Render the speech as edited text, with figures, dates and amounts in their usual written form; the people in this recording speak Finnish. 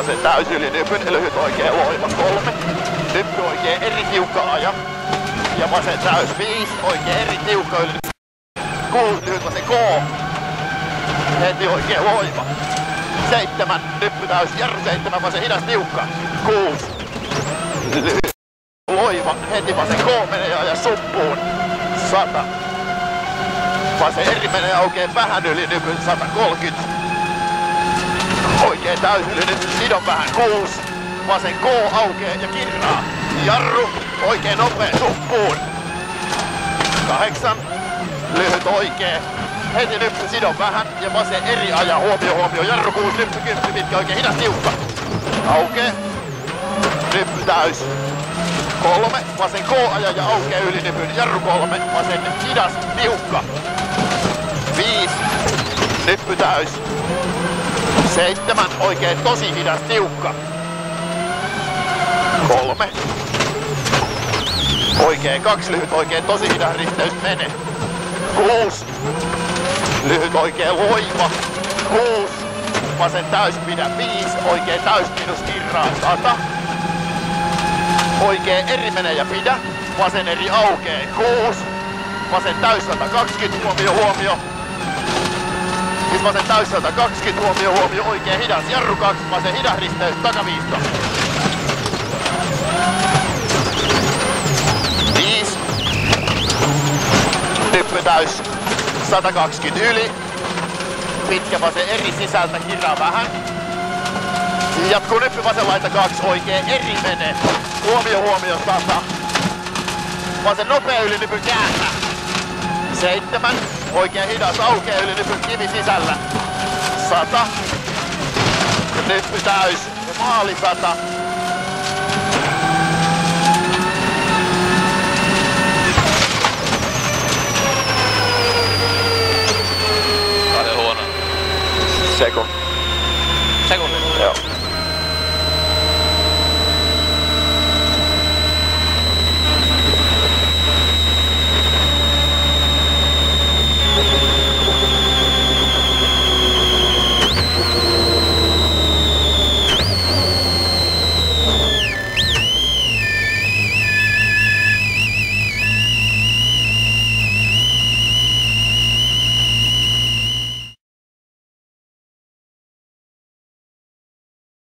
Vasen täys yli nypyn, lyhyt oikee loiva 3. Nyppy oikee eri tiukka aja. Ja vasen täys 5, oikee eri tiukka yli 6, lyhyt vasen K. Heti oikee loiva. 7, nyppy täys, jarru 7, vasen hidas tiukka. 6. Lyhyt loiva, heti vasen K menee ja aja suppuun. 100. Vasen eri menee aukeen vähän yli nypyn 130. Oikein täys yli nyt sidon vähän 6. Vasen K aukee ja kirraa. Jarru, oikein nopea suppuun. 8. Lyhyt oikee. Heti nyppy sidon vähän ja vasen eri aja. Huomio. Jarru 6, nyppy 10, pitkä oikein hidas tiukka. Aukee. Nyppy täys. 3. Vasen K aja ja aukee yli nypyn. Jarru 3. Vasen hidas tiukka. 5. Nyppy täys. 7. Oikein tosi hidas tiukka. 3. Oikein 2. Lyhyt oikein tosi hidas risteys mene. 6. Lyhyt oikein loiva. 6. Vasen täys pidä 5. Oikein täys minus kirraa 100. Oikein eri menee ja pidä. Vasen eri aukee 6. Vasen täys 120. Huomio. Nyt vasen täys 120. Huomio. Oikein hidas. Jarru 2. Vasen hidas risteys takaviisto. 5. Nyppy täys 120 yli. Pitkä vasen eri sisältä, kirraa vähän. Jatkuu nyppy vasen laita 2, oikein eri menee. Huomio 100. Vasen nopea yli nypyn käännä. 7. Oikein hidas aukee yli nypyn kivi sisällä. 100. Nyppy täys. Ja maali 100.